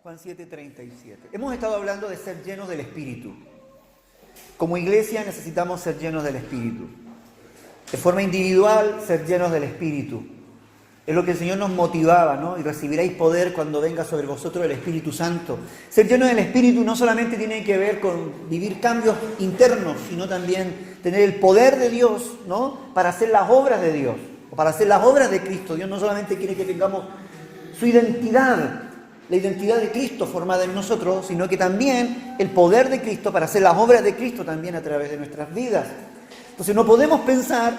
Juan 7:37. Hemos estado hablando de ser llenos del Espíritu. Como iglesia necesitamos ser llenos del Espíritu. De forma individual, ser llenos del Espíritu. Es lo que el Señor nos motivaba, ¿no? Y recibiréis poder cuando venga sobre vosotros el Espíritu Santo. Ser llenos del Espíritu no solamente tiene que ver con vivir cambios internos, sino también tener el poder de Dios, ¿no? Para hacer las obras de Dios, o para hacer las obras de Cristo. Dios no solamente quiere que tengamos su identidad, la identidad de Cristo formada en nosotros, sino que también el poder de Cristo para hacer las obras de Cristo también a través de nuestras vidas. Entonces no podemos pensar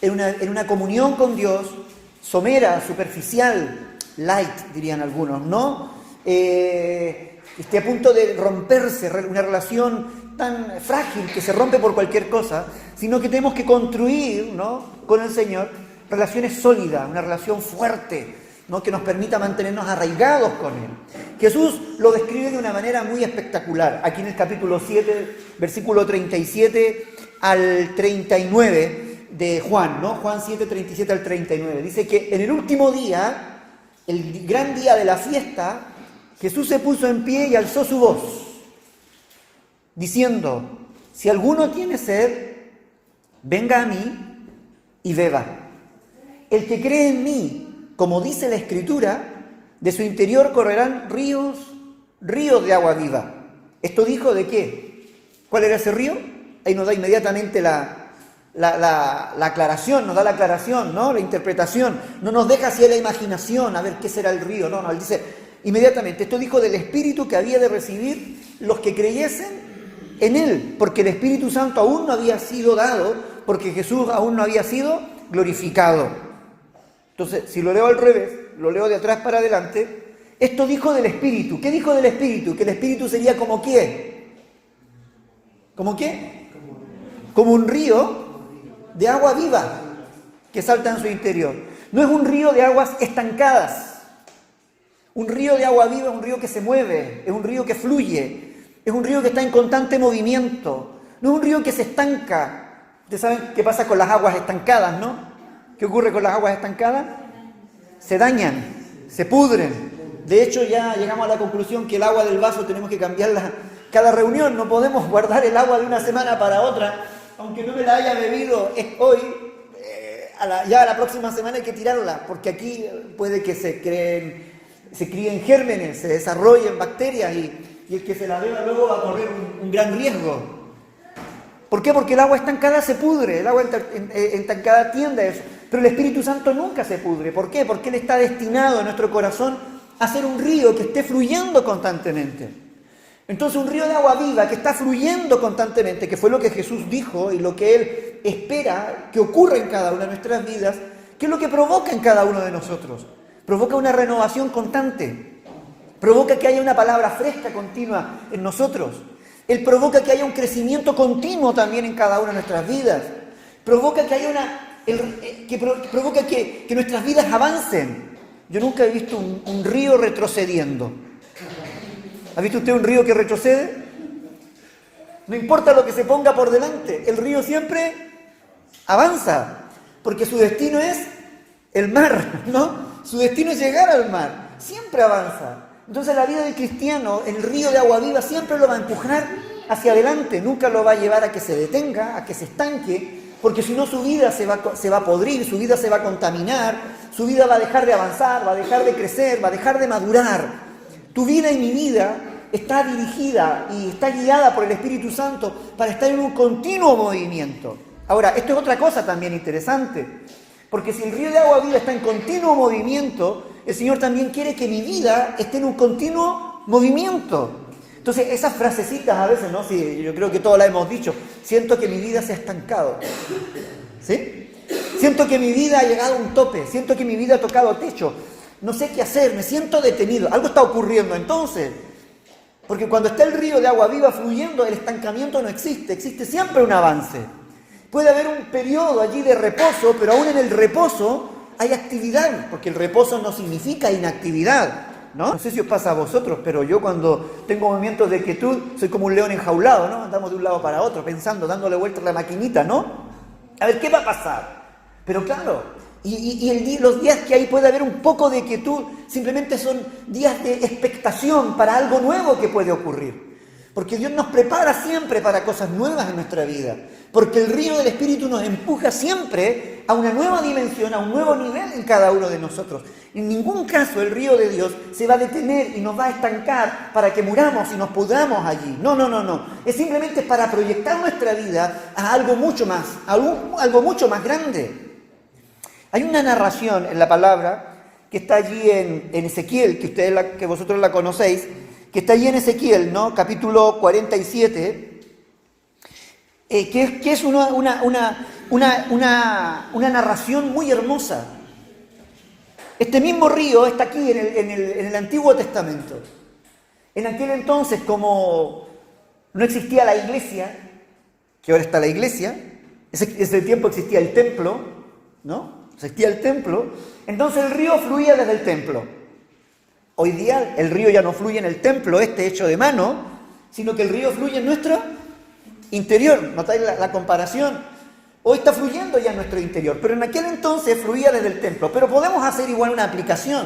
en una comunión con Dios somera, superficial, light, dirían algunos, ¿no? Esté a punto de romperse, una relación tan frágil que se rompe por cualquier cosa, sino que tenemos que construir, ¿no?, con el Señor relaciones sólidas, una relación fuerte, ¿no?, que nos permita mantenernos arraigados con Él. Jesús lo describe de una manera muy espectacular. Aquí en el capítulo 7, versículo 37 al 39 de Juan, ¿no? Juan 7, 37 al 39. Dice que en el último día, el gran día de la fiesta, Jesús se puso en pie y alzó su voz, diciendo: si alguno tiene sed, venga a mí y beba. El que cree en mí, como dice la Escritura, de su interior correrán ríos de agua viva. ¿Esto dijo de qué? ¿Cuál era ese río? Ahí nos da inmediatamente la aclaración, nos da la aclaración, ¿no? La interpretación. No nos deja así a la imaginación, a ver qué será el río. No, él dice inmediatamente, esto dijo del Espíritu que había de recibir los que creyesen en Él, porque el Espíritu Santo aún no había sido dado, porque Jesús aún no había sido glorificado. Entonces, si lo leo al revés, lo leo de atrás para adelante, esto dijo del Espíritu. ¿Qué dijo del Espíritu? Que el Espíritu sería como ¿qué? ¿Como qué? Como un río de agua viva que salta en su interior. No es un río de aguas estancadas. Un río de agua viva es un río que se mueve, es un río que fluye, es un río que está en constante movimiento. No es un río que se estanca. Ustedes saben qué pasa con las aguas estancadas, ¿no? ¿Qué ocurre con las aguas estancadas? Se dañan, se pudren. De hecho, ya llegamos a la conclusión que el agua del vaso tenemos que cambiarla cada reunión. No podemos guardar el agua de una semana para otra, aunque no me la haya bebido hoy, ya la próxima semana hay que tirarla, porque aquí puede que se críen gérmenes, se desarrollen bacterias y el que se la beba luego va a correr un gran riesgo. ¿Por qué? Porque el agua estancada se pudre, el agua estancada tiende a eso. Pero el Espíritu Santo nunca se pudre. ¿Por qué? Porque Él está destinado en nuestro corazón a ser un río que esté fluyendo constantemente. Entonces, un río de agua viva que está fluyendo constantemente, que fue lo que Jesús dijo y lo que Él espera que ocurra en cada una de nuestras vidas, ¿qué es lo que provoca en cada uno de nosotros? Provoca una renovación constante. Provoca que haya una palabra fresca, continua en nosotros. Él provoca que haya un crecimiento continuo también en cada una de nuestras vidas. Provoca que haya provoca que nuestras vidas avancen. Yo nunca he visto un río retrocediendo. ¿Ha visto usted un río que retrocede? No importa lo que se ponga por delante, el río siempre avanza, porque su destino es el mar, ¿no? Su destino es llegar al mar, siempre avanza. Entonces la vida del cristiano, el río de agua viva siempre lo va a empujar hacia adelante, nunca lo va a llevar a que se detenga, a que se estanque, porque si no su vida se va a podrir, su vida se va a contaminar, su vida va a dejar de avanzar, va a dejar de crecer, va a dejar de madurar. Tu vida y mi vida está dirigida y está guiada por el Espíritu Santo para estar en un continuo movimiento. Ahora, esto es otra cosa también interesante, porque si el río de agua viva está en continuo movimiento, el Señor también quiere que mi vida esté en un continuo movimiento. Entonces, esas frasecitas a veces, ¿no? Sí, yo creo que todos las hemos dicho. Siento que mi vida se ha estancado. ¿Sí? Siento que mi vida ha llegado a un tope. Siento que mi vida ha tocado techo. No sé qué hacer, me siento detenido. Algo está ocurriendo entonces. Porque cuando está el río de agua viva fluyendo, el estancamiento no existe. Existe siempre un avance. Puede haber un periodo allí de reposo, pero aún en el reposo hay actividad, porque el reposo no significa inactividad, ¿no? No sé si os pasa a vosotros, pero yo cuando tengo movimientos de quietud soy como un león enjaulado, ¿no? Andamos de un lado para otro, pensando, dándole vuelta a la maquinita, ¿no? A ver, ¿qué va a pasar? Pero claro, Los días que hay puede haber un poco de quietud, simplemente son días de expectación para algo nuevo que puede ocurrir. Porque Dios nos prepara siempre para cosas nuevas en nuestra vida. Porque el río del Espíritu nos empuja siempre a una nueva dimensión, a un nuevo nivel en cada uno de nosotros. En ningún caso el río de Dios se va a detener y nos va a estancar para que muramos y nos pudramos allí. No. Es simplemente para proyectar nuestra vida a algo mucho más, algo mucho más grande. Hay una narración en la palabra que está allí en Ezequiel, que vosotros la conocéis, que está allí en Ezequiel, ¿no? Capítulo 47, que es una narración muy hermosa. Este mismo río está aquí en el Antiguo Testamento. En aquel entonces, como no existía la iglesia, que ahora está la iglesia, ese tiempo existía el templo, ¿no? Existía el templo, entonces el río fluía desde el templo. Hoy día el río ya no fluye en el templo hecho de mano, sino que el río fluye en nuestro interior. ¿Notáis la comparación? Hoy está fluyendo ya en nuestro interior, pero en aquel entonces fluía desde el templo. Pero podemos hacer igual una aplicación,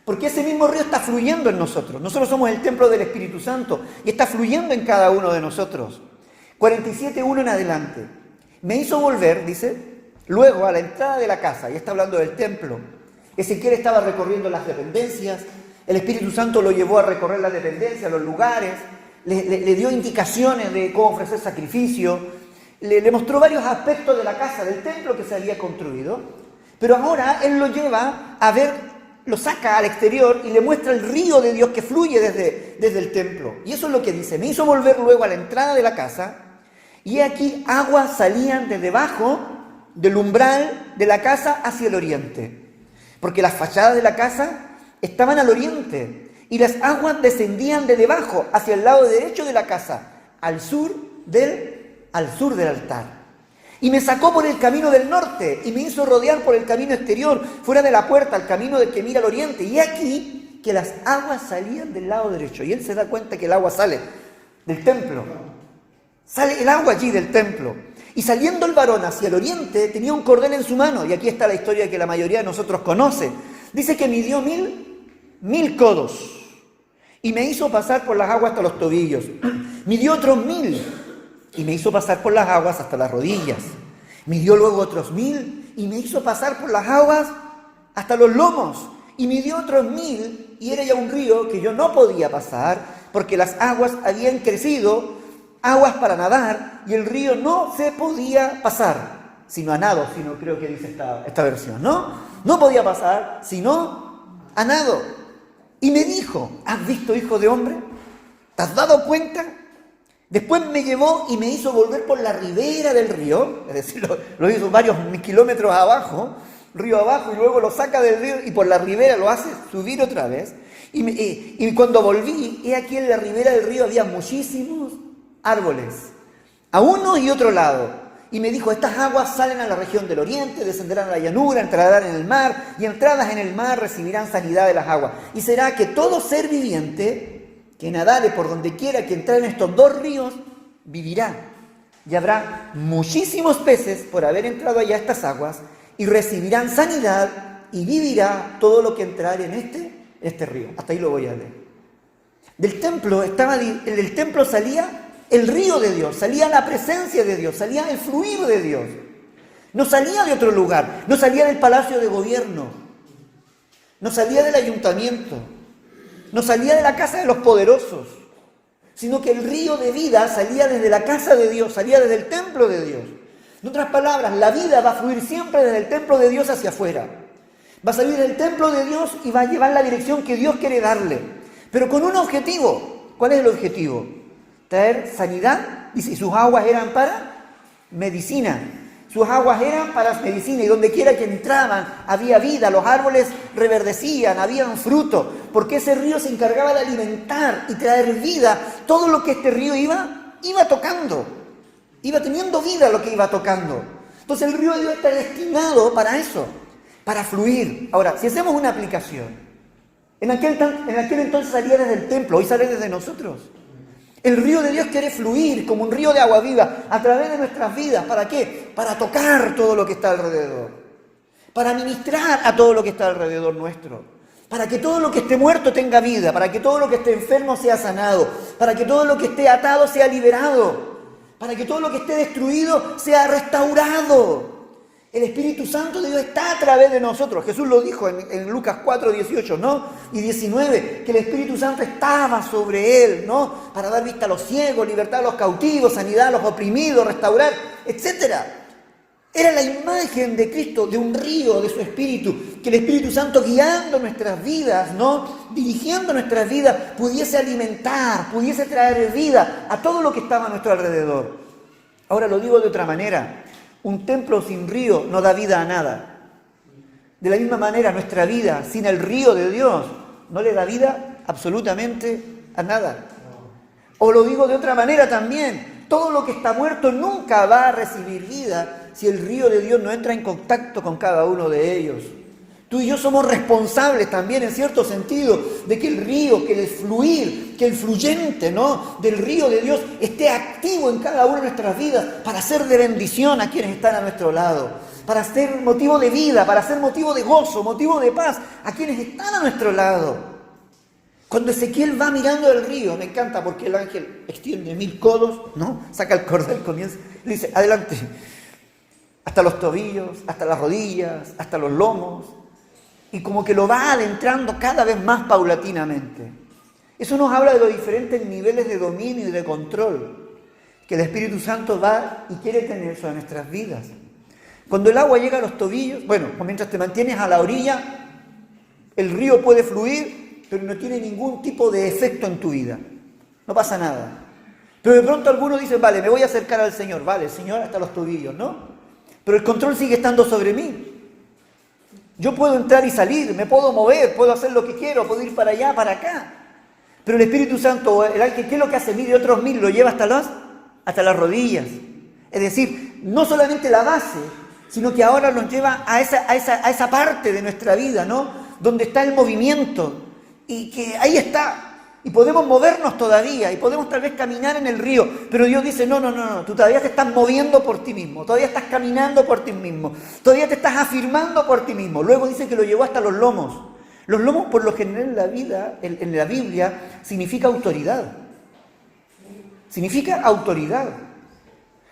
porque ese mismo río está fluyendo en nosotros. Nosotros somos el templo del Espíritu Santo y está fluyendo en cada uno de nosotros. 47:1 en adelante. Me hizo volver, dice, luego a la entrada de la casa, y está hablando del templo. Ezequiel estaba recorriendo las dependencias, el Espíritu Santo lo llevó a recorrer las dependencias, los lugares, le dio indicaciones de cómo ofrecer sacrificio, le mostró varios aspectos de la casa, del templo que se había construido, pero ahora él lo lleva a ver, lo saca al exterior y le muestra el río de Dios que fluye desde el templo. Y eso es lo que dice: me hizo volver luego a la entrada de la casa, y aquí aguas salían de debajo del umbral de la casa hacia el oriente, porque las fachadas de la casa estaban al oriente y las aguas descendían de debajo hacia el lado derecho de la casa, al sur del altar. Y me sacó por el camino del norte y me hizo rodear por el camino exterior, fuera de la puerta, al camino del que mira al oriente. Y aquí que las aguas salían del lado derecho. Y él se da cuenta que el agua sale del templo. Sale el agua allí del templo. Y saliendo el varón hacia el oriente, tenía un cordel en su mano. Y aquí está la historia que la mayoría de nosotros conoce. Dice que midió 1000 codos. Y me hizo pasar por las aguas hasta los tobillos. Midió otros 1000. Y me hizo pasar por las aguas hasta las rodillas. Midió luego otros 1000. Y me hizo pasar por las aguas hasta los lomos. Y midió otros 1000. Y era ya un río que yo no podía pasar, porque las aguas habían crecido, aguas para nadar, y el río no se podía pasar, sino a nado, sino creo que dice esta versión, ¿no? No podía pasar, sino a nado. Y me dijo: ¿has visto, hijo de hombre? ¿Te has dado cuenta? Después me llevó y me hizo volver por la ribera del río, es decir, lo hizo varios kilómetros abajo, río abajo, y luego lo saca del río y por la ribera lo hace subir otra vez. Y cuando volví, he aquí en la ribera del río había muchísimos árboles, a uno y otro lado. Y me dijo: estas aguas salen a la región del oriente, descenderán a la llanura, entrarán en el mar, y entradas en el mar recibirán sanidad de las aguas. Y será que todo ser viviente que nadare por donde quiera que entrar en estos dos ríos, vivirá. Y habrá muchísimos peces por haber entrado allá a estas aguas, y recibirán sanidad, y vivirá todo lo que entrar en este río. Hasta ahí lo voy a leer. Del templo salía el río de Dios, salía la presencia de Dios, salía el fluir de Dios. No salía de otro lugar, no salía del palacio de gobierno, no salía del ayuntamiento, no salía de la casa de los poderosos, sino que el río de vida salía desde la casa de Dios, salía desde el templo de Dios. En otras palabras, la vida va a fluir siempre desde el templo de Dios hacia afuera. Va a salir del templo de Dios y va a llevar la dirección que Dios quiere darle, pero con un objetivo. ¿Cuál es el objetivo? Traer sanidad. Dice: y sus aguas eran para medicina. Sus aguas eran para medicina, y donde quiera que entraban había vida, los árboles reverdecían, habían fruto, porque ese río se encargaba de alimentar y traer vida. Todo lo que este río iba tocando, iba teniendo vida lo que iba tocando. Entonces el río de Dios está destinado para eso, para fluir. Ahora, si hacemos una aplicación, en aquel entonces salía desde el templo, hoy sale desde nosotros. El río de Dios quiere fluir como un río de agua viva a través de nuestras vidas. ¿Para qué? Para tocar todo lo que está alrededor. para ministrar a todo lo que está alrededor nuestro, para que todo lo que esté muerto tenga vida, para que todo lo que esté enfermo sea sanado, para que todo lo que esté atado sea liberado, para que todo lo que esté destruido sea restaurado. El Espíritu Santo de Dios está a través de nosotros. Jesús lo dijo en Lucas 4, 18, ¿no? Y 19, que el Espíritu Santo estaba sobre él, ¿no? Para dar vista a los ciegos, libertad a los cautivos, sanidad a los oprimidos, restaurar, etc. Era la imagen de Cristo, de un río de su Espíritu, que el Espíritu Santo guiando nuestras vidas, ¿no? Dirigiendo nuestras vidas, pudiese alimentar, pudiese traer vida a todo lo que estaba a nuestro alrededor. Ahora lo digo de otra manera. Un templo sin río no da vida a nada. De la misma manera, nuestra vida sin el río de Dios no le da vida absolutamente a nada. O lo digo de otra manera también. Todo lo que está muerto nunca va a recibir vida si el río de Dios no entra en contacto con cada uno de ellos. Tú y yo somos responsables también, en cierto sentido, de que el río, que el fluir, que el fluyente, ¿no?, del río de Dios esté activo en cada una de nuestras vidas para ser de bendición a quienes están a nuestro lado, para ser motivo de vida, para ser motivo de gozo, motivo de paz a quienes están a nuestro lado. Cuando Ezequiel va mirando el río, me encanta porque el ángel extiende 1000 codos, ¿no? Saca el cordel, comienza, le dice, adelante, hasta los tobillos, hasta las rodillas, hasta los lomos. Y como que lo va adentrando cada vez más paulatinamente. Eso nos habla de los diferentes niveles de dominio y de control que el Espíritu Santo va y quiere tener sobre nuestras vidas. Cuando el agua llega a los tobillos, bueno, mientras te mantienes a la orilla, el río puede fluir, pero no tiene ningún tipo de efecto en tu vida. No pasa nada. Pero de pronto algunos dicen, vale, me voy a acercar al Señor. Vale, el Señor hasta los tobillos, ¿no? Pero el control sigue estando sobre mí. Yo puedo entrar y salir, me puedo mover, puedo hacer lo que quiero, puedo ir para allá, para acá. Pero el Espíritu Santo, el ángel, ¿qué es lo que hace? Mide otros 1000, lo lleva hasta las rodillas. Es decir, no solamente la base, sino que ahora nos lleva a esa parte de nuestra vida, ¿no? Donde está el movimiento. Y que ahí está. Y podemos movernos todavía, y podemos tal vez caminar en el río, pero Dios dice, no, tú todavía te estás moviendo por ti mismo, todavía estás caminando por ti mismo, todavía te estás afirmando por ti mismo. Luego dice que lo llevó hasta los lomos. Los lomos, por lo general en la vida, en la Biblia, significa autoridad. Significa autoridad.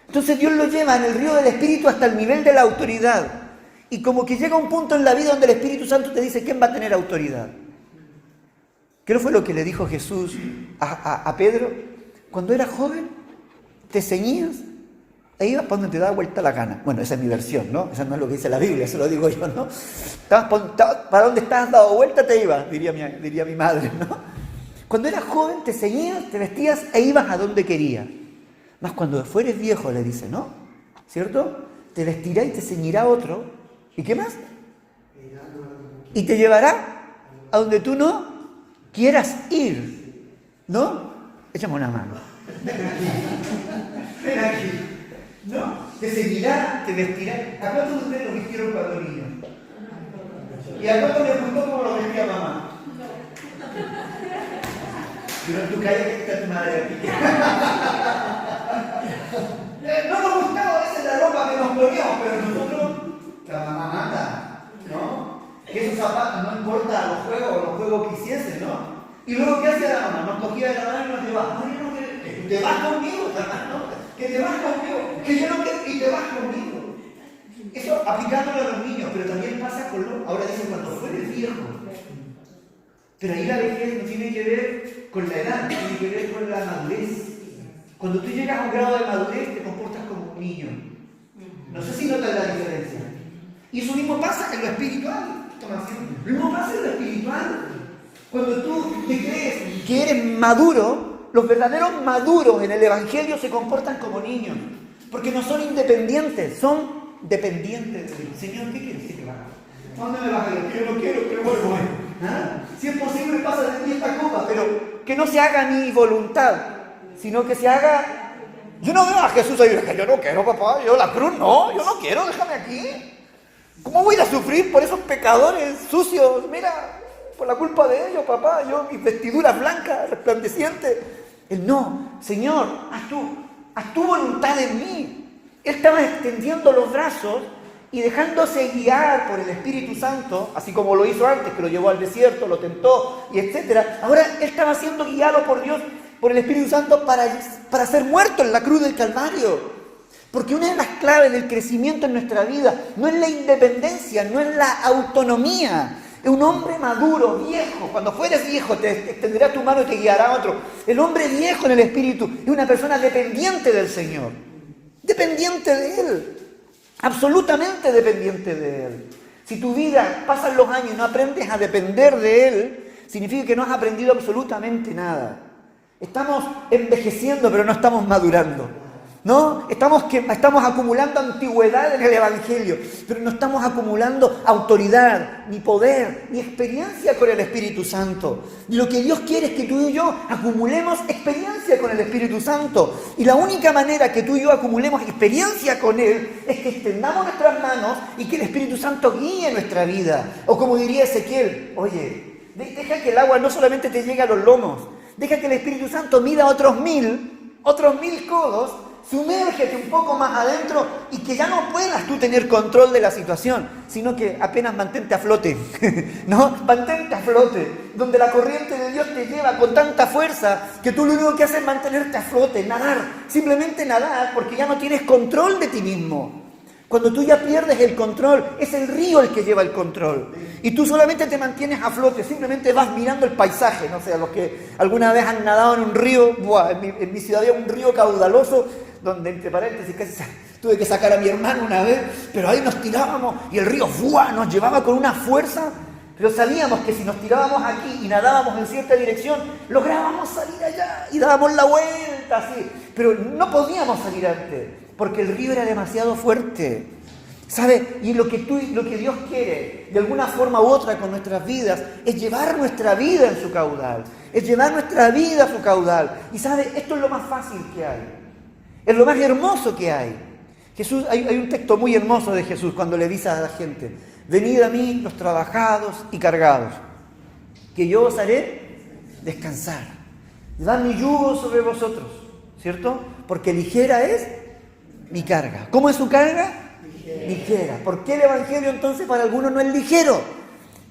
Entonces Dios lo lleva en el río del Espíritu hasta el nivel de la autoridad. Y como que llega un punto en la vida donde el Espíritu Santo te dice, ¿quién va a tener autoridad? ¿Qué fue lo que le dijo Jesús a Pedro? Cuando eras joven, te ceñías e ibas para donde te daba vuelta la gana. Bueno, esa es mi versión, ¿no? Esa no es lo que dice la Biblia, eso lo digo yo, ¿no? Para donde estabas dado vuelta te ibas, diría mi madre, ¿no? Cuando eras joven, te ceñías, te vestías e ibas a donde querías. Mas cuando fueres viejo, le dice, ¿no? ¿Cierto? Te vestirá y te ceñirá otro. ¿Y qué más? Y te llevará a donde tú no quieras ir, ¿no? Échame una mano. Ven aquí. ¿No? Te seguirá, te vestirá. ¿A cuántos de ustedes lo vistieron cuando niños? ¿Y a cuántos les gustó como lo vestía mamá? Pero tú calles que está tu madre aquí. No nos gustaba, esa es la ropa que nos poníamos, pero nosotros, la mamá manda, ¿no? Que esos zapatos, no importa los juegos que hiciesen, ¿no? Y luego, ¿qué hacía la mamá? Nos cogía de la mano y nos llevaba, ay, no, que te vas conmigo, ¿no? Que te vas conmigo, que yo no quiero, y te vas conmigo. Eso aplicándolo a los niños, pero también pasa con los, ahora dice, cuando fueres viejo. Pero ahí la vejez no tiene que ver con la edad, tiene que ver con la madurez. Cuando tú llegas a un grado de madurez, te comportas como un niño. No sé si notas la diferencia. Y eso mismo pasa en lo espiritual. Lo mismo pasa en lo espiritual. Cuando tú te crees que eres maduro, los verdaderos maduros en el Evangelio se comportan como niños. Porque no son independientes, son dependientes del Señor. ¿Qué quieres que te haga? ¿Dónde me vas a ir? Yo no quiero, pero vuelvo. ¿Ah? Si es posible, pasa de ti esta copa, pero que no se haga mi voluntad, sino que se haga... Yo no veo a Jesús ahí, yo no quiero, papá, yo la cruz, no, yo no quiero, déjame aquí. ¿Cómo voy a sufrir por esos pecadores sucios? Mira, por la culpa de ellos, papá, yo mis vestiduras blancas, resplandecientes. Él no, Señor, haz tu voluntad en mí. Él estaba extendiendo los brazos y dejándose guiar por el Espíritu Santo, así como lo hizo antes, que lo llevó al desierto, lo tentó, y etcétera, ahora él estaba siendo guiado por Dios, por el Espíritu Santo, para ser muerto en la cruz del Calvario. Porque una de las claves del crecimiento en nuestra vida no es la independencia, no es la autonomía. Es un hombre maduro, viejo. Cuando fueres viejo te extenderá tu mano y te guiará a otro. El hombre viejo en el Espíritu es una persona dependiente del Señor. Dependiente de Él. Absolutamente dependiente de Él. Si tu vida pasan los años y no aprendes a depender de Él, significa que no has aprendido absolutamente nada. Estamos envejeciendo, pero no estamos madurando. ¿No? Estamos acumulando antigüedad en el Evangelio, pero no estamos acumulando autoridad, ni poder, ni experiencia con el Espíritu Santo. Y lo que Dios quiere es que tú y yo acumulemos experiencia con el Espíritu Santo. Y la única manera que tú y yo acumulemos experiencia con Él es que extendamos nuestras manos y que el Espíritu Santo guíe nuestra vida. O como diría Ezequiel, oye, deja que el agua no solamente te llegue a los lomos, deja que el Espíritu Santo mida otros mil codos. Sumérgete un poco más adentro y que ya no puedas tú tener control de la situación, sino que apenas mantente a flote, ¿no? Mantente a flote, donde la corriente de Dios te lleva con tanta fuerza que tú lo único que haces es mantenerte a flote, nadar, simplemente nadar, porque ya no tienes control de ti mismo. Cuando tú ya pierdes el control, es el río el que lleva el control. Y tú solamente te mantienes a flote, simplemente vas mirando el paisaje. No sé, a los que alguna vez han nadado en un río, en mi ciudad había un río caudaloso, donde entre paréntesis casi tuve que sacar a mi hermano una vez, pero ahí nos tirábamos y el río nos llevaba con una fuerza, pero sabíamos que si nos tirábamos aquí y nadábamos en cierta dirección, lográbamos salir allá y dábamos la vuelta así, pero no podíamos salir antes, porque el río era demasiado fuerte, ¿sabes? Y lo que Dios quiere, de alguna forma u otra con nuestras vidas, es llevar nuestra vida en su caudal, es llevar nuestra vida a su caudal, y ¿sabes? Esto es lo más fácil que hay. Es lo más hermoso que hay. Jesús, hay un texto muy hermoso de Jesús cuando le dice a la gente: venid a mí los trabajados y cargados, que yo os haré descansar. Dad mi yugo sobre vosotros, ¿cierto? Porque ligera es mi carga. ¿Cómo es su carga? Ligera. ¿Por qué el Evangelio entonces para algunos no es ligero?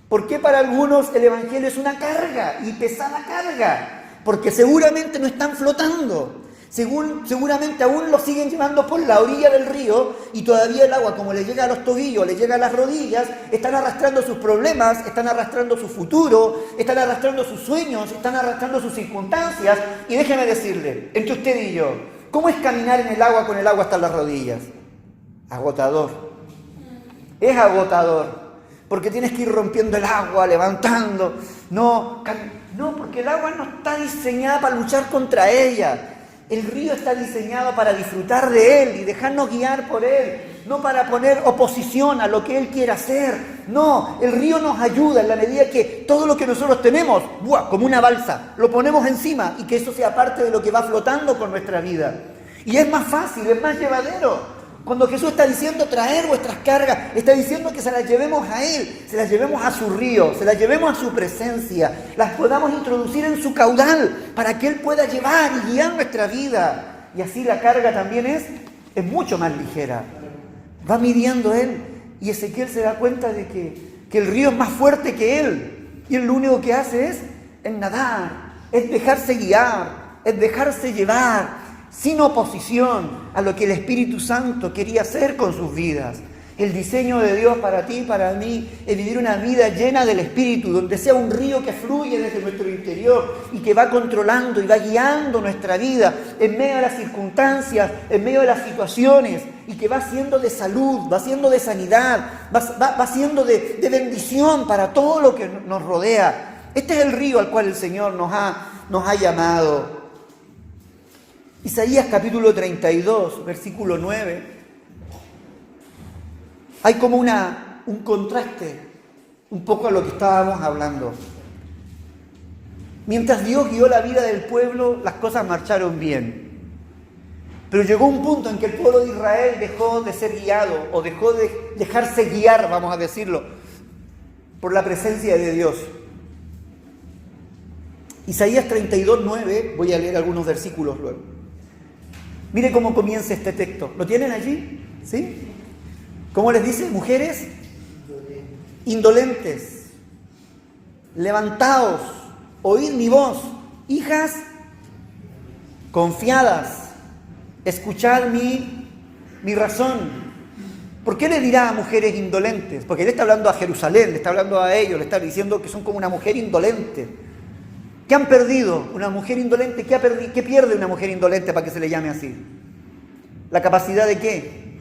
¿Por qué para algunos el Evangelio es una carga y pesada carga? Porque seguramente no están flotando. Seguramente aún lo siguen llevando por la orilla del río y todavía el agua, como le llega a los tobillos, le llega a las rodillas, están arrastrando sus problemas, están arrastrando su futuro, están arrastrando sus sueños, están arrastrando sus circunstancias. Y déjeme decirle, entre usted y yo, ¿cómo es caminar en el agua con el agua hasta las rodillas? Agotador. Es agotador, porque tienes que ir rompiendo el agua, levantando. No, porque el agua no está diseñada para luchar contra ella. El río está diseñado para disfrutar de él y dejarnos guiar por él, no para poner oposición a lo que él quiere hacer. No, el río nos ayuda en la medida que todo lo que nosotros tenemos, como una balsa, lo ponemos encima y que eso sea parte de lo que va flotando con nuestra vida. Y es más fácil, es más llevadero. Cuando Jesús está diciendo traer vuestras cargas, está diciendo que se las llevemos a Él, se las llevemos a su río, se las llevemos a su presencia, las podamos introducir en su caudal para que Él pueda llevar y guiar nuestra vida. Y así la carga también es mucho más ligera. Va midiendo Él y Ezequiel se da cuenta de que el río es más fuerte que Él. Y Él lo único que hace es nadar, es dejarse guiar, es dejarse llevar, sin oposición a lo que el Espíritu Santo quería hacer con sus vidas. El diseño de Dios para ti y para mí es vivir una vida llena del Espíritu, donde sea un río que fluye desde nuestro interior y que va controlando y va guiando nuestra vida en medio de las circunstancias, en medio de las situaciones, y que va siendo de salud, va siendo de sanidad, va siendo de bendición para todo lo que nos rodea. Este es el río al cual el Señor nos ha llamado. Isaías capítulo 32, versículo 9. Hay como un contraste un poco a lo que estábamos hablando. Mientras Dios guió la vida del pueblo, las cosas marcharon bien. Pero llegó un punto en que el pueblo de Israel dejó de ser guiado, o dejó de dejarse guiar, vamos a decirlo, por la presencia de Dios. Isaías 32, 9, voy a leer algunos versículos luego. Mire cómo comienza este texto. ¿Lo tienen allí? ¿Sí? ¿Cómo les dice? Mujeres indolentes. Levantaos, oíd mi voz. Hijas confiadas, escuchad mi razón. ¿Por qué le dirá a mujeres indolentes? Porque él está hablando a Jerusalén, le está hablando a ellos, le está diciendo que son como una mujer indolente. ¿Qué han perdido? Una mujer indolente, ¿qué pierde una mujer indolente para que se le llame así? ¿La capacidad de qué?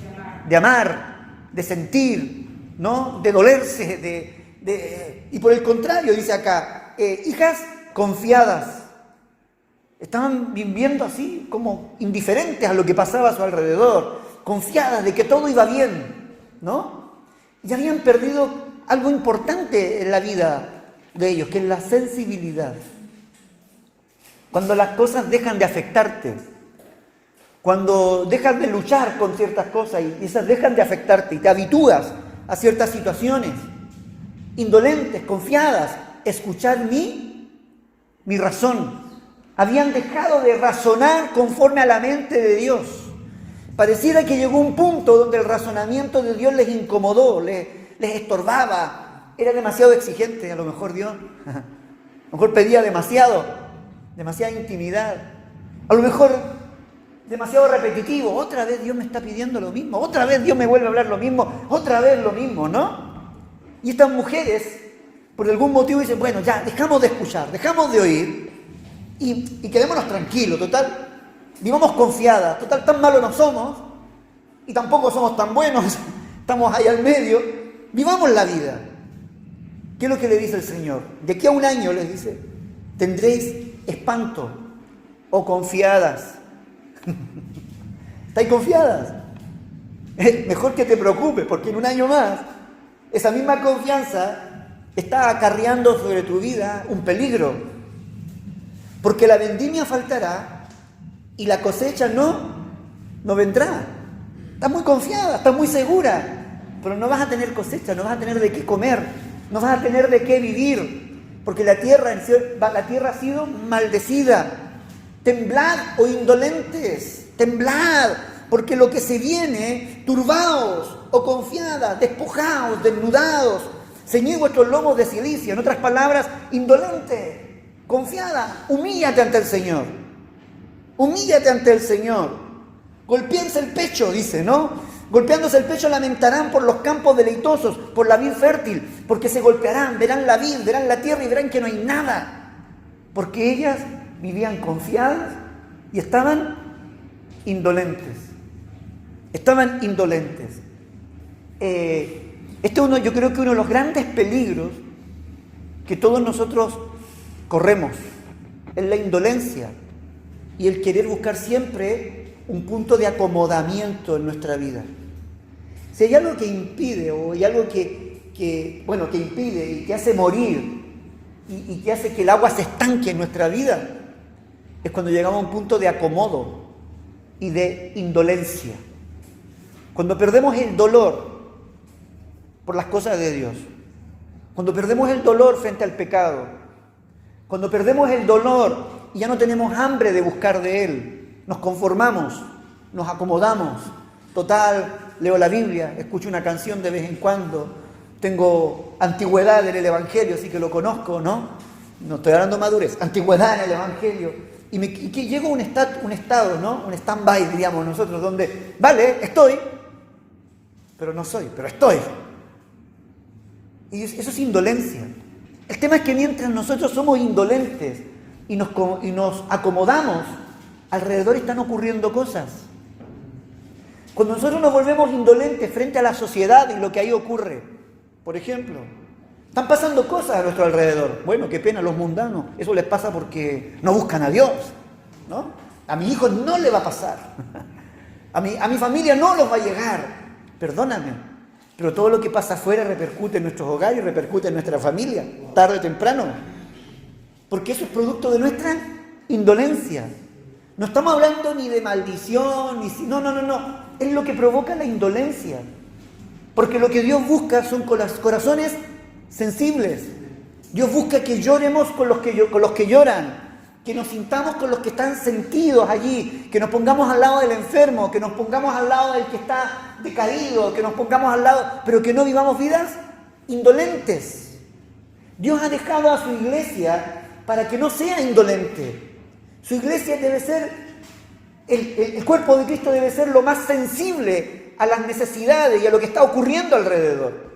De amar, de sentir, ¿no? De dolerse, y por el contrario, dice acá, hijas confiadas. Estaban viviendo así, como indiferentes a lo que pasaba a su alrededor, confiadas de que todo iba bien, ¿no? Y habían perdido algo importante en la vida de ellos, que es la sensibilidad. Cuando las cosas dejan de afectarte, cuando dejas de luchar con ciertas cosas y esas dejan de afectarte y te habitúas a ciertas situaciones, indolentes, confiadas, escuchad mi razón. Habían dejado de razonar conforme a la mente de Dios. Pareciera que llegó un punto donde el razonamiento de Dios les incomodó, les estorbaba. Era demasiado exigente, a lo mejor Dios. A lo mejor pedía demasiada intimidad. A lo mejor demasiado repetitivo. Otra vez Dios me está pidiendo lo mismo. Otra vez Dios me vuelve a hablar lo mismo. Otra vez lo mismo, ¿no? Y estas mujeres, por algún motivo, dicen, bueno, ya, dejamos de escuchar, dejamos de oír y quedémonos tranquilos, total. Vivamos confiadas, total, tan malos no somos y tampoco somos tan buenos, estamos ahí al medio, vivamos la vida. ¿Qué es lo que le dice el Señor? De aquí a un año les dice, tendréis espanto o confiadas. ¿Estáis confiadas? Mejor que te preocupes, porque en un año más, esa misma confianza está acarreando sobre tu vida un peligro, porque la vendimia faltará y la cosecha no vendrá. Estás muy confiada, estás muy segura, pero no vas a tener cosecha, no vas a tener de qué comer, no vas a tener de qué vivir, porque la tierra ha sido maldecida. Temblad, oh indolentes, temblad, porque lo que se viene, turbaos, oh confiadas, despojaos, desnudaos, ceñid vuestros lomos de cilicia. En otras palabras, indolente, confiada, humíllate ante el Señor. Humíllate ante el Señor. Golpéense el pecho, dice, ¿no? Golpeándose el pecho lamentarán por los campos deleitosos, por la vid fértil, porque se golpearán, verán la vid, verán la tierra y verán que no hay nada. Porque ellas vivían confiadas y estaban indolentes. Estaban indolentes. Yo creo que uno de los grandes peligros que todos nosotros corremos es la indolencia y el querer buscar siempre un punto de acomodamiento en nuestra vida. Si hay algo que impide o hay algo que impide y que hace morir y que hace que el agua se estanque en nuestra vida, es cuando llegamos a un punto de acomodo y de indolencia. Cuando perdemos el dolor por las cosas de Dios, cuando perdemos el dolor frente al pecado, cuando perdemos el dolor y ya no tenemos hambre de buscar de Él, nos conformamos, nos acomodamos. Total, leo la Biblia, escucho una canción de vez en cuando, tengo antigüedad en el Evangelio, así que lo conozco, ¿no? No estoy hablando de madurez, antigüedad en el Evangelio. Y que llego a un estado, ¿no? Un stand-by, diríamos nosotros, donde, vale, estoy, pero no soy, pero estoy. Y eso es indolencia. El tema es que mientras nosotros somos indolentes y nos acomodamos, alrededor están ocurriendo cosas. Cuando nosotros nos volvemos indolentes frente a la sociedad y lo que ahí ocurre, por ejemplo, están pasando cosas a nuestro alrededor. Bueno, qué pena, los mundanos, eso les pasa porque no buscan a Dios, ¿no? A mi hijo no le va a pasar, a mi familia no los va a llegar, perdóname, pero todo lo que pasa afuera repercute en nuestros hogares y repercute en nuestra familia, tarde o temprano, porque eso es producto de nuestra indolencia. No estamos hablando ni de maldición, no, es lo que provoca la indolencia, porque lo que Dios busca son corazones sensibles. Dios busca que lloremos con los que lloran. que nos sintamos con los que están sentidos allí, que nos pongamos al lado del enfermo, que nos pongamos al lado del que está decaído, que nos pongamos al lado, pero que no vivamos vidas indolentes. Dios ha dejado a su iglesia para que no sea indolente. Su iglesia debe ser, el cuerpo de Cristo debe ser lo más sensible a las necesidades y a lo que está ocurriendo alrededor.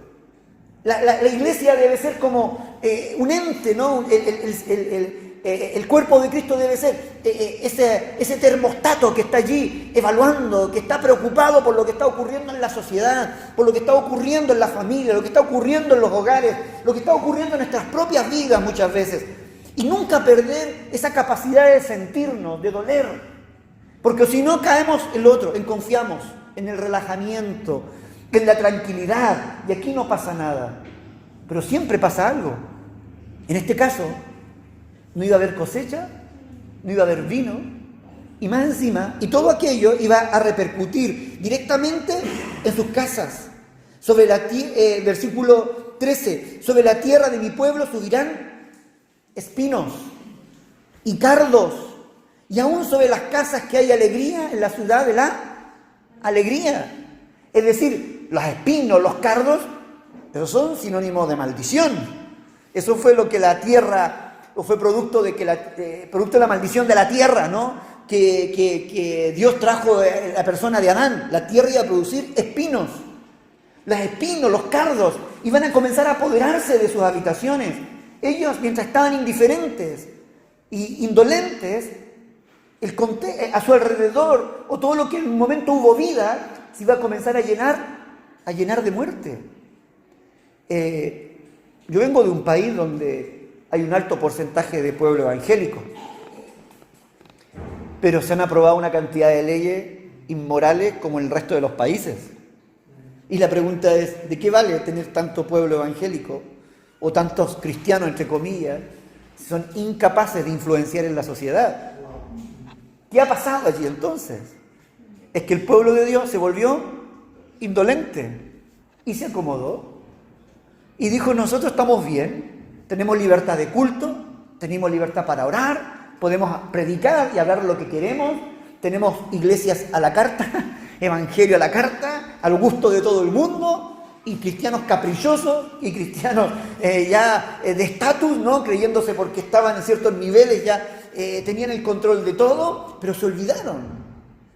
La iglesia debe ser como un ente, ¿no? El cuerpo de Cristo debe ser ese termostato que está allí evaluando, que está preocupado por lo que está ocurriendo en la sociedad, por lo que está ocurriendo en la familia, lo que está ocurriendo en los hogares, lo que está ocurriendo en nuestras propias vidas muchas veces. Y nunca perder esa capacidad de sentirnos, de doler. Porque si no caemos en lo otro, en confiamos, en el relajamiento, en la tranquilidad. Y aquí no pasa nada. Pero siempre pasa algo. En este caso, no iba a haber cosecha, no iba a haber vino, y más encima, y todo aquello iba a repercutir directamente en sus casas. Sobre versículo 13, sobre la tierra de mi pueblo subirán espinos y cardos, y aún sobre las casas que hay alegría, en la ciudad de la alegría. Es decir, los espinos, los cardos, esos son sinónimos de maldición. Eso fue lo que la tierra, o fue producto de la maldición de la tierra, ¿no? Que Dios trajo a la persona de Adán. La tierra iba a producir espinos. Los espinos, los cardos, iban a comenzar a apoderarse de sus habitaciones. Ellos, mientras estaban indiferentes y indolentes, a su alrededor, o todo lo que en un momento hubo vida, se iba a comenzar a llenar de muerte. Yo vengo de un país donde hay un alto porcentaje de pueblo evangélico, pero se han aprobado una cantidad de leyes inmorales como en el resto de los países. Y la pregunta es, ¿de qué vale tener tanto pueblo evangélico o tantos cristianos, entre comillas, si son incapaces de influenciar en la sociedad? ¿Qué ha pasado allí entonces? Es que el pueblo de Dios se volvió indolente y se acomodó y dijo, nosotros estamos bien, tenemos libertad de culto, tenemos libertad para orar, podemos predicar y hablar lo que queremos, tenemos iglesias a la carta, evangelio a la carta, al gusto de todo el mundo, y cristianos caprichosos y cristianos ya de estatus, ¿no? Creyéndose porque estaban en ciertos niveles ya tenían el control de todo, pero se olvidaron.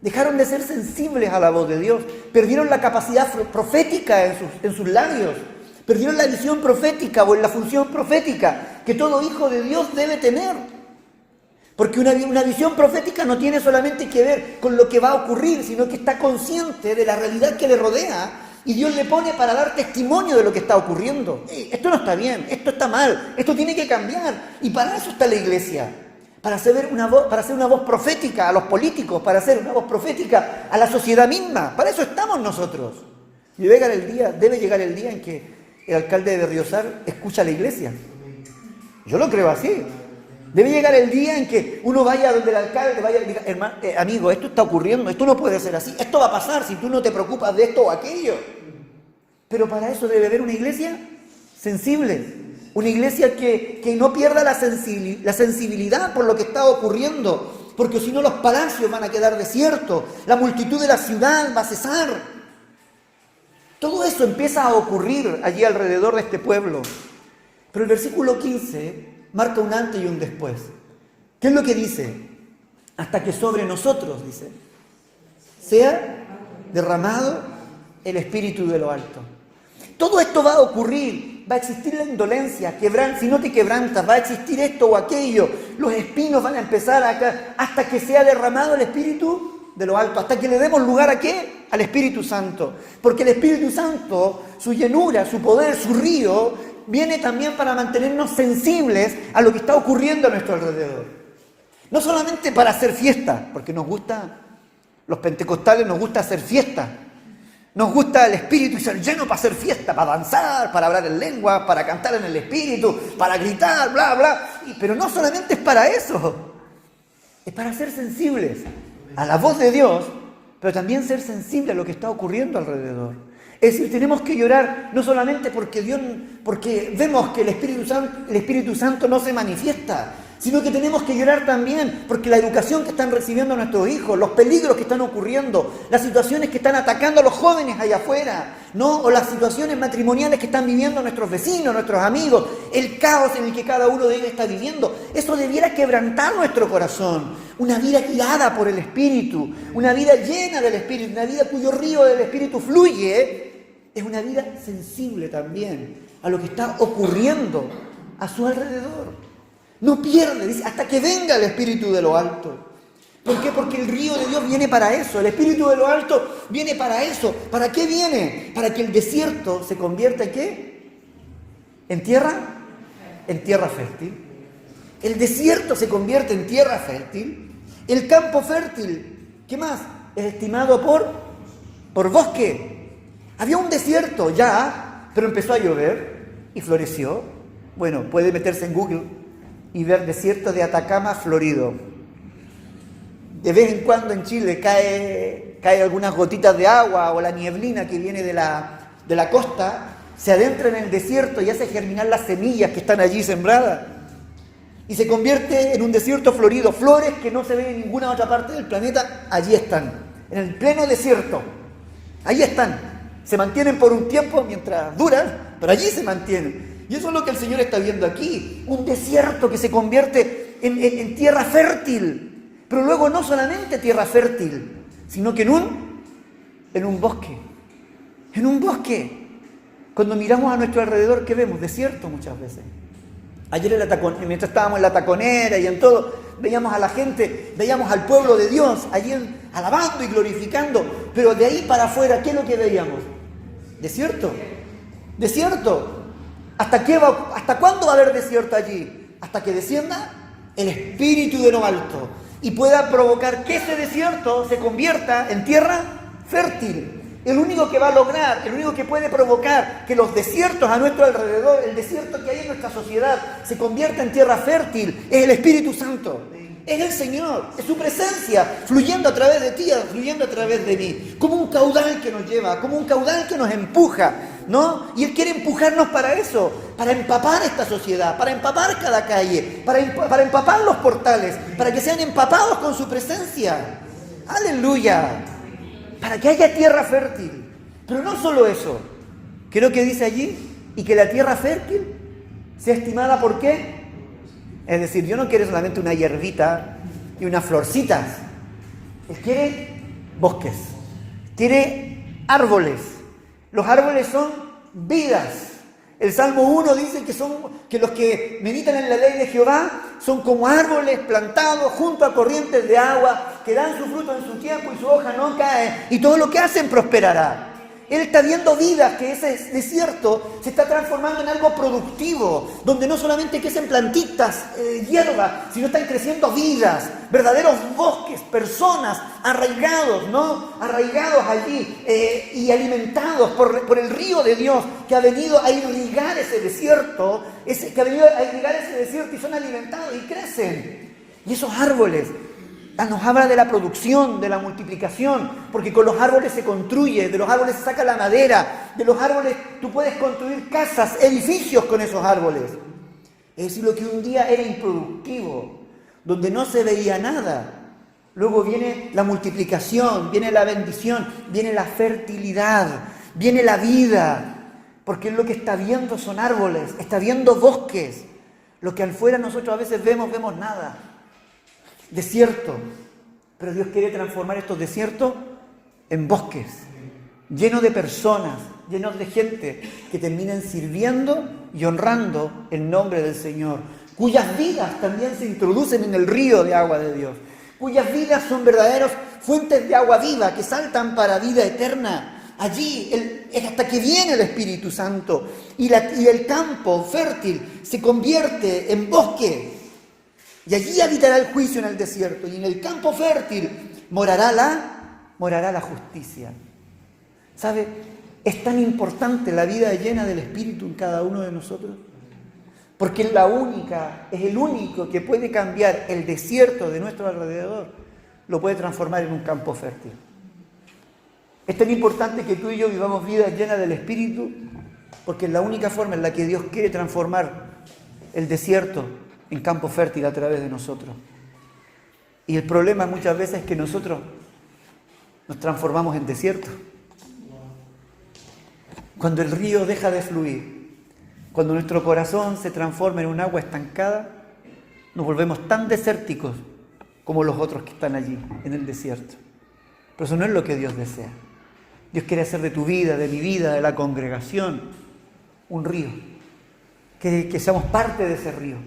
Dejaron de ser sensibles a la voz de Dios, perdieron la capacidad profética en sus labios, perdieron la visión profética o en la función profética que todo hijo de Dios debe tener. Porque una visión profética no tiene solamente que ver con lo que va a ocurrir, sino que está consciente de la realidad que le rodea y Dios le pone para dar testimonio de lo que está ocurriendo. Esto no está bien, esto está mal, esto tiene que cambiar. Y para eso está la iglesia. Para ser una voz profética a los políticos, para ser una voz profética a la sociedad misma. Para eso estamos nosotros. Y debe llegar el día en que el alcalde de Berriozar escucha a la iglesia. Yo lo creo así. Debe llegar el día en que uno vaya donde el alcalde vaya y diga, hermano, amigo, esto está ocurriendo, esto no puede ser así, esto va a pasar si tú no te preocupas de esto o aquello. Pero para eso debe haber una iglesia sensible. Una iglesia que no pierda la sensibilidad por lo que está ocurriendo, porque si no los palacios van a quedar desiertos, la multitud de la ciudad va a cesar. Todo eso empieza a ocurrir allí alrededor de este pueblo. Pero el versículo 15 marca un antes y un después. ¿Qué es lo que dice? Hasta que sobre nosotros, dice, sea derramado el Espíritu de lo alto. Todo esto va a ocurrir, va a existir la indolencia, si no te quebrantas, va a existir esto o aquello, los espinos van a empezar acá, hasta que sea derramado el Espíritu de lo alto, hasta que le demos lugar ¿a qué? Al Espíritu Santo, porque el Espíritu Santo, su llenura, su poder, su río, viene también para mantenernos sensibles a lo que está ocurriendo a nuestro alrededor. No solamente para hacer fiesta, porque los pentecostales nos gusta hacer fiesta. Nos gusta el espíritu y ser lleno para hacer fiesta, para danzar, para hablar en lengua, para cantar en el espíritu, para gritar, bla, bla. Pero no solamente es para eso. Es para ser sensibles a la voz de Dios, pero también ser sensibles a lo que está ocurriendo alrededor. Es decir, tenemos que llorar no solamente porque vemos que el Espíritu Santo no se manifiesta, sino que tenemos que llorar también porque la educación que están recibiendo nuestros hijos, los peligros que están ocurriendo, las situaciones que están atacando a los jóvenes allá afuera, ¿no? O las situaciones matrimoniales que están viviendo nuestros vecinos, nuestros amigos, el caos en el que cada uno de ellos está viviendo, eso debiera quebrantar nuestro corazón. Una vida guiada por el Espíritu, una vida llena del Espíritu, una vida cuyo río del Espíritu fluye, es una vida sensible también a lo que está ocurriendo a su alrededor. No pierde, dice, hasta que venga el Espíritu de lo alto. ¿Por qué? Porque el río de Dios viene para eso. El Espíritu de lo alto viene para eso. ¿Para qué viene? Para que el desierto se convierta ¿en qué? ¿En tierra? En tierra fértil. El desierto se convierte en tierra fértil. El campo fértil, ¿qué más? Es estimado por bosque. Había un desierto ya, pero empezó a llover y floreció. Bueno, puede meterse en Google y ver desierto de Atacama florido. De vez en cuando en Chile cae algunas gotitas de agua o la nieblina que viene de la costa, se adentra en el desierto y hace germinar las semillas que están allí sembradas. Y se convierte en un desierto florido. Flores que no se ven en ninguna otra parte del planeta, allí están. En el pleno desierto. Ahí están. Se mantienen por un tiempo mientras duran, pero allí se mantienen. Y eso es lo que el Señor está viendo aquí. Un desierto que se convierte en tierra fértil. Pero luego no solamente tierra fértil, sino que en un bosque. En un bosque. Cuando miramos a nuestro alrededor, ¿qué vemos? Desierto muchas veces. Ayer mientras estábamos en la taconera y en todo, veíamos a la gente, veíamos al pueblo de Dios allí alabando y glorificando. Pero de ahí para afuera, ¿qué es lo que veíamos? Desierto. Desierto. ¿Hasta cuándo va a haber desierto allí? Hasta que descienda el Espíritu de lo alto y pueda provocar que ese desierto se convierta en tierra fértil. El único que va a lograr, el único que puede provocar que los desiertos a nuestro alrededor, el desierto que hay en nuestra sociedad, se convierta en tierra fértil, es el Espíritu Santo. Es el Señor, es su presencia, fluyendo a través de ti, fluyendo a través de mí, como un caudal que nos lleva, como un caudal que nos empuja, ¿no? Y Él quiere empujarnos para eso, para empapar esta sociedad, para empapar cada calle, para empapar los portales, para que sean empapados con su presencia. ¡Aleluya! Para que haya tierra fértil. Pero no solo eso, ¿qué es lo que dice allí? Y que la tierra fértil sea estimada ¿por qué? Es decir, Dios no quiere solamente una hierbita y unas florcitas. Él quiere bosques, quiere árboles. Los árboles son vidas. El Salmo 1 dice que los que meditan en la ley de Jehová son como árboles plantados junto a corrientes de agua que dan su fruto en su tiempo y su hoja no cae y todo lo que hacen prosperará. Él está viendo vidas, que ese desierto se está transformando en algo productivo, donde no solamente crecen plantitas, hierbas, sino están creciendo vidas, verdaderos bosques, personas arraigados, ¿no? Arraigados allí y alimentados por el río de Dios que ha venido a irrigar ese desierto, y son alimentados y crecen. Y esos árboles nos habla de la producción, de la multiplicación, porque con los árboles se construye, de los árboles se saca la madera, de los árboles tú puedes construir casas, edificios con esos árboles. Es decir, lo que un día era improductivo, donde no se veía nada, luego viene la multiplicación, viene la bendición, viene la fertilidad, viene la vida, porque lo que está viendo son árboles, está viendo bosques. Lo que afuera nosotros a veces vemos nada. Desierto, pero Dios quiere transformar estos desiertos en bosques, llenos de personas, llenos de gente que terminen sirviendo y honrando el nombre del Señor, cuyas vidas también se introducen en el río de agua de Dios, cuyas vidas son verdaderos fuentes de agua viva que saltan para vida eterna. Allí es hasta que viene el Espíritu Santo y el campo fértil se convierte en bosque. Y allí habitará el juicio en el desierto, y en el campo fértil morará la justicia. ¿Sabe? Es tan importante la vida llena del Espíritu en cada uno de nosotros, porque es el único que puede cambiar el desierto de nuestro alrededor, lo puede transformar en un campo fértil. Es tan importante que tú y yo vivamos vidas llenas del Espíritu, porque es la única forma en la que Dios quiere transformar el desierto en campo fértil a través de nosotros. Y el problema muchas veces es que nosotros nos transformamos en desierto. Cuando el río deja de fluir, cuando nuestro corazón se transforma en un agua estancada, nos volvemos tan desérticos como los otros que están allí, en el desierto. Pero eso no es lo que Dios desea. Dios quiere hacer de tu vida, de mi vida, de la congregación, un río. Que seamos parte de ese río.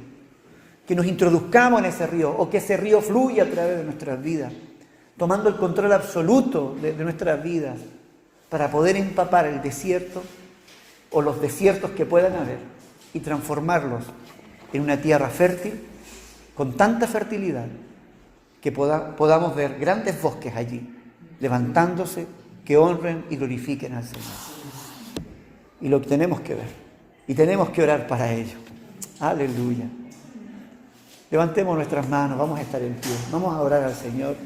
Que nos introduzcamos en ese río, o que ese río fluya a través de nuestras vidas, tomando el control absoluto de nuestras vidas, para poder empapar el desierto, o los desiertos que puedan haber, y transformarlos en una tierra fértil, con tanta fertilidad, que podamos ver grandes bosques allí, levantándose, que honren y glorifiquen al Señor. Y lo tenemos que ver, y tenemos que orar para ello. Aleluya. Levantemos nuestras manos, vamos a estar en pie, vamos a orar al Señor.